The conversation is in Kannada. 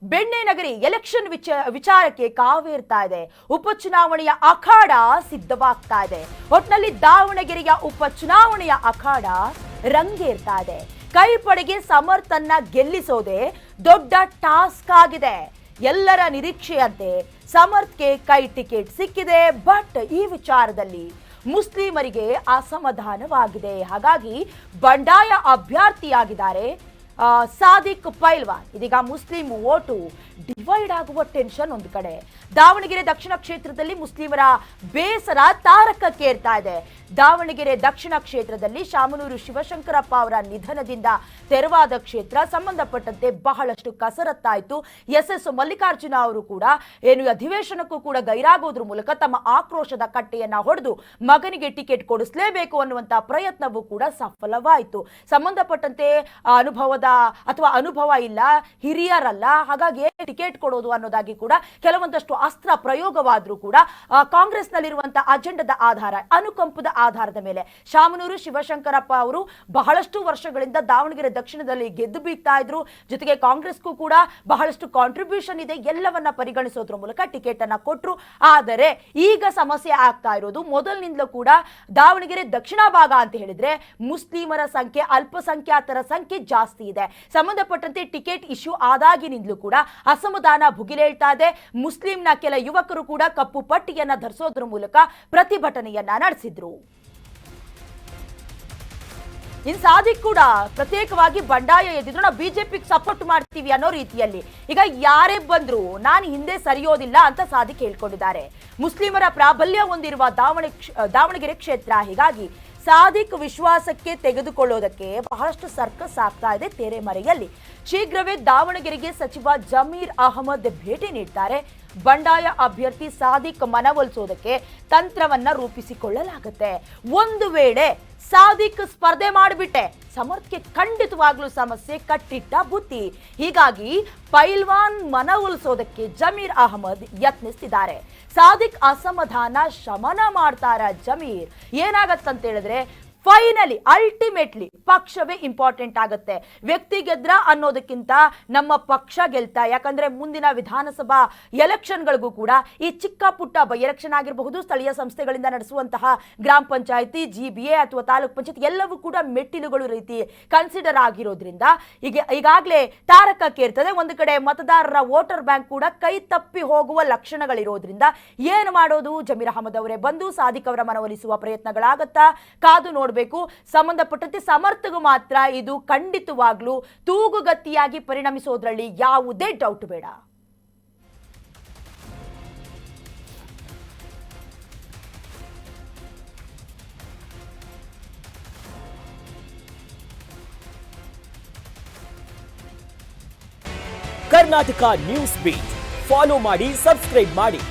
ಬೆಣ್ಣೆನಗರಿ ಎಲೆಕ್ಷನ್ ವಿಚಾರಕ್ಕೆ ಕಾವೇರ್ತಾ ಇದೆ. ಉಪಚುನಾವಣೆಯ ಅಖಾಡ ಸಿದ್ಧವಾಗ್ತಾ ಇದೆ. ಒಟ್ನಲ್ಲಿ ದಾವಣಗೆರೆಯ ಉಪಚುನಾವಣೆಯ ಅಖಾಡ ರಂಗೇರ್ತಾ ಇದೆ. ಕೈಪಡೆಗೆ ಸಮರ್ಥನ್ನ ಗೆಲ್ಲಿಸೋದೇ ದೊಡ್ಡ ಟಾಸ್ಕ್ ಆಗಿದೆ. ಎಲ್ಲರ ನಿರೀಕ್ಷೆಯಂತೆ ಸಮರ್ಥ್ಗೆ ಕೈ ಟಿಕೆಟ್ ಸಿಕ್ಕಿದೆ. ಬಟ್ ಈ ವಿಚಾರದಲ್ಲಿ ಮುಸ್ಲಿಮರಿಗೆ ಅಸಮಾಧಾನವಾಗಿದೆ. ಹಾಗಾಗಿ ಬಂಡಾಯ ಅಭ್ಯರ್ಥಿಯಾಗಿದ್ದಾರೆ ಸಾದಿಕ್ ಪೈಲ್ವಾನ್. ಇದೀಗ ಮುಸ್ಲಿಂ ವೋಟು ಡಿವೈಡ್ ಆಗುವ ಟೆನ್ಷನ್ ಒಂದು ಕಡೆ. ದಾವಣಗೆರೆ ದಕ್ಷಿಣ ಕ್ಷೇತ್ರದಲ್ಲಿ ಮುಸ್ಲಿಮರ ಬೇಸರ ತಾರಕಕ್ಕೇರ್ತಾ ಇದೆ. ದಾವಣಗೆರೆ ದಕ್ಷಿಣ ಕ್ಷೇತ್ರದಲ್ಲಿ ಶಾಮನೂರು ಶಿವಶಂಕರಪ್ಪ ಅವರ ನಿಧನದಿಂದ ತೆರವಾದ ಕ್ಷೇತ್ರ. ಸಂಬಂಧಪಟ್ಟಂತೆ ಬಹಳಷ್ಟು ಕಸರತ್ತಾಯಿತು. ಎಸ್ ಮಲ್ಲಿಕಾರ್ಜುನ ಅವರು ಕೂಡ ಅಧಿವೇಶನಕ್ಕೂ ಕೂಡ ಗೈರಾಗೋದ್ರ ಮೂಲಕ ತಮ್ಮ ಆಕ್ರೋಶದ ಕಟ್ಟೆಯನ್ನ ಹೊಡೆದು ಮಗನಿಗೆ ಟಿಕೆಟ್ ಕೊಡಿಸಲೇಬೇಕು ಅನ್ನುವಂತ ಪ್ರಯತ್ನವೂ ಕೂಡ ಸಫಲವಾಯಿತು. ಸಂಬಂಧಪಟ್ಟಂತೆ ಅನುಭವ ಇಲ್ಲ, ಹಿರಿಯರಲ್ಲ, ಹಾಗಾಗಿ ಟಿಕೆಟ್ ಕೊಡೋದು ಅನ್ನೋದಾಗಿ ಕೂಡ ಕೆಲವೊಂದಷ್ಟು ಅಸ್ತ್ರ ಪ್ರಯೋಗವಾದ್ರೂ ಕೂಡ ಕಾಂಗ್ರೆಸ್ನಲ್ಲಿರುವಂತಹ ಅಜೆಂಡದ ಆಧಾರ, ಅನುಕಂಪದ ಆಧಾರದ ಮೇಲೆ ಶಾಮನೂರು ಶಿವಶಂಕರಪ್ಪ ಅವರು ಬಹಳಷ್ಟು ವರ್ಷಗಳಿಂದ ದಾವಣಗೆರೆ ದಕ್ಷಿಣದಲ್ಲಿ ಗೆದ್ದು ಬೀಗ್ತಾ ಇದ್ರು. ಜೊತೆಗೆ ಕಾಂಗ್ರೆಸ್ಗೂ ಕೂಡ ಬಹಳಷ್ಟು ಕಾಂಟ್ರಿಬ್ಯೂಷನ್ ಇದೆ. ಎಲ್ಲವನ್ನ ಪರಿಗಣಿಸೋದ್ರ ಮೂಲಕ ಟಿಕೆಟ್ ಅನ್ನ ಕೊಟ್ಟರು. ಆದರೆ ಈಗ ಸಮಸ್ಯೆ ಆಗ್ತಾ ಇರೋದು, ಮೊದಲಿನಿಂದಲೂ ಕೂಡ ದಾವಣಗೆರೆ ದಕ್ಷಿಣ ಭಾಗ ಅಂತ ಹೇಳಿದ್ರೆ ಮುಸ್ಲಿಮರ ಸಂಖ್ಯೆ, ಅಲ್ಪಸಂಖ್ಯಾತರ ಸಂಖ್ಯೆ ಜಾಸ್ತಿ ಇದೆ. ಸಂಬಂಧಪಟ್ಟಂತೆ ಟಿಕೆಟ್ ಇಶ್ಯೂ ಆದಾಗಿನಿಂದಲೂ ಕೂಡ ಅಸಮಾಧಾನ ಭುಗಿಲೇಳ್ತಾ ಇದೆ. ಮುಸ್ಲಿಂನ ಕೆಲ ಯುವಕರು ಕೂಡ ಕಪ್ಪು ಪಟ್ಟಿಯನ್ನ ಧರಿಸೋದ್ರ ಮೂಲಕ ಪ್ರತಿಭಟನೆಯನ್ನ ನಡೆಸಿದ್ರು. ಇನ್ ಸಾದಿಕ್ ಕೂಡ ಪ್ರತ್ಯೇಕವಾಗಿ ಬಂಡಾಯ ಎದ್ದಿದ್ರು. ನಾವು ಬಿಜೆಪಿಗೆ ಸಪೋರ್ಟ್ ಮಾಡ್ತೀವಿ ಅನ್ನೋ ರೀತಿಯಲ್ಲಿ ಈಗ ಯಾರೇ ಬಂದ್ರು ನಾನು ಹಿಂದೆ ಸರಿಯೋದಿಲ್ಲ ಅಂತ ಸಾದಿಕ್ ಹೇಳ್ಕೊಂಡಿದ್ದಾರೆ. ಮುಸ್ಲಿಮರ ಪ್ರಾಬಲ್ಯ ಹೊಂದಿರುವ ದಾವಣಗೆರೆ ಕ್ಷೇತ್ರ. ಹೀಗಾಗಿ ಸಾದಿಕ್ ವಿಶ್ವಾಸಕ್ಕೆ ತೆಗೆದುಕೊಳ್ಳೋದಕ್ಕೆ ಬಹಳಷ್ಟು ಸರ್ಕಸ್ ಆಗ್ತಾ ಇದೆ ತೆರೆಮರೆಯಲ್ಲಿ. ಶೀಘ್ರವೇ ದಾವಣಗೆರೆಗೆ ಸಚಿವ ಜಮೀರ್ ಅಹಮದ್ ಭೇಟಿ ನೀಡ್ತಾರೆ. ಬಂಡಾಯ ಅಭ್ಯರ್ಥಿ ಸಾದಿಕ್ ಮನವೊಲಿಸೋದಕ್ಕೆ ತಂತ್ರವನ್ನ ರೂಪಿಸಿಕೊಳ್ಳಲಾಗುತ್ತೆ. ಒಂದು ವೇಳೆ ಸಾದಿಕ್ ಸ್ಪರ್ಧೆ ಮಾಡಿಬಿಟ್ಟೆ ಸಮರ್ಥ್ಗೆ ಖಂಡಿತವಾಗ್ಲೂ ಸಮಸ್ಯೆ ಕಟ್ಟಿಟ್ಟ ಬುತ್ತಿ. ಹೀಗಾಗಿ ಪೈಲ್ವಾನ್ ಮನವೊಲಿಸೋದಕ್ಕೆ ಜಮೀರ್ ಅಹಮದ್ ಯತ್ನಿಸ್ತಿದ್ದಾರೆ. ಸಾದಿಕ್ ಅಸಮಾಧಾನ ಶಮನ ಮಾಡ್ತಾರ ಜಮೀರ್. ಏನಾಗತ್ತಂತ ಹೇಳಿದ್ರೆ ಫೈನಲಿ ಅಲ್ಟಿಮೇಟ್ಲಿ ಪಕ್ಷವೇ ಇಂಪಾರ್ಟೆಂಟ್ ಆಗುತ್ತೆ. ವ್ಯಕ್ತಿ ಗೆದ್ರ ಅನ್ನೋದಕ್ಕಿಂತ ನಮ್ಮ ಪಕ್ಷ ಗೆಲ್ತಾ. ಯಾಕಂದ್ರೆ ಮುಂದಿನ ವಿಧಾನಸಭಾ ಎಲೆಕ್ಷನ್ಗಳಿಗೂ ಕೂಡ ಈ ಚಿಕ್ಕ ಪುಟ್ಟ ಬೈ ಎಲೆಕ್ಷನ್ ಆಗಿರಬಹುದು, ಸ್ಥಳೀಯ ಸಂಸ್ಥೆಗಳಿಂದ ನಡೆಸುವಂತಹ ಗ್ರಾಮ ಪಂಚಾಯಿತಿ, GBA ಅಥವಾ ತಾಲೂಕ್ ಪಂಚಾಯತ್ ಎಲ್ಲವೂ ಕೂಡ ಮೆಟ್ಟಿಲುಗಳು ರೀತಿ ಕನ್ಸಿಡರ್ ಆಗಿರೋದ್ರಿಂದ ಈಗಾಗಲೇ ತಾರಕಕ್ಕೇರ್ತದೆ. ಒಂದು ಕಡೆ ಮತದಾರರ ವೋಟರ್ ಬ್ಯಾಂಕ್ ಕೂಡ ಕೈ ತಪ್ಪಿ ಹೋಗುವ ಲಕ್ಷಣಗಳಿರೋದ್ರಿಂದ ಏನು ಮಾಡೋದು? ಜಮೀರ್ ಅಹಮದ್ ಅವರೇ ಬಂದು ಸಾದಿಕ್ ಅವರ ಮನವೊಲಿಸುವ ಪ್ರಯತ್ನಗಳಾಗತ್ತಾ? ಕಾದು ನೋಡಬೇಕು. ಸಂಬಂಧಪಟ್ಟಂತೆ ಸಮರ್ಥಗೂ ಮಾತ್ರ ಇದು ಖಂಡಿತವಾಗ್ಲೂ ತೂಗುಗತಿಯಾಗಿ ಪರಿಣಮಿಸೋದ್ರಲ್ಲಿ ಯಾವುದೇ ಡೌಟ್ ಬೇಡ. ಕರ್ನಾಟಕ ನ್ಯೂಸ್ ಬೀಟ್ ಫಾಲೋ ಮಾಡಿ, ಸಬ್ಸ್ಕ್ರೈಬ್ ಮಾಡಿ.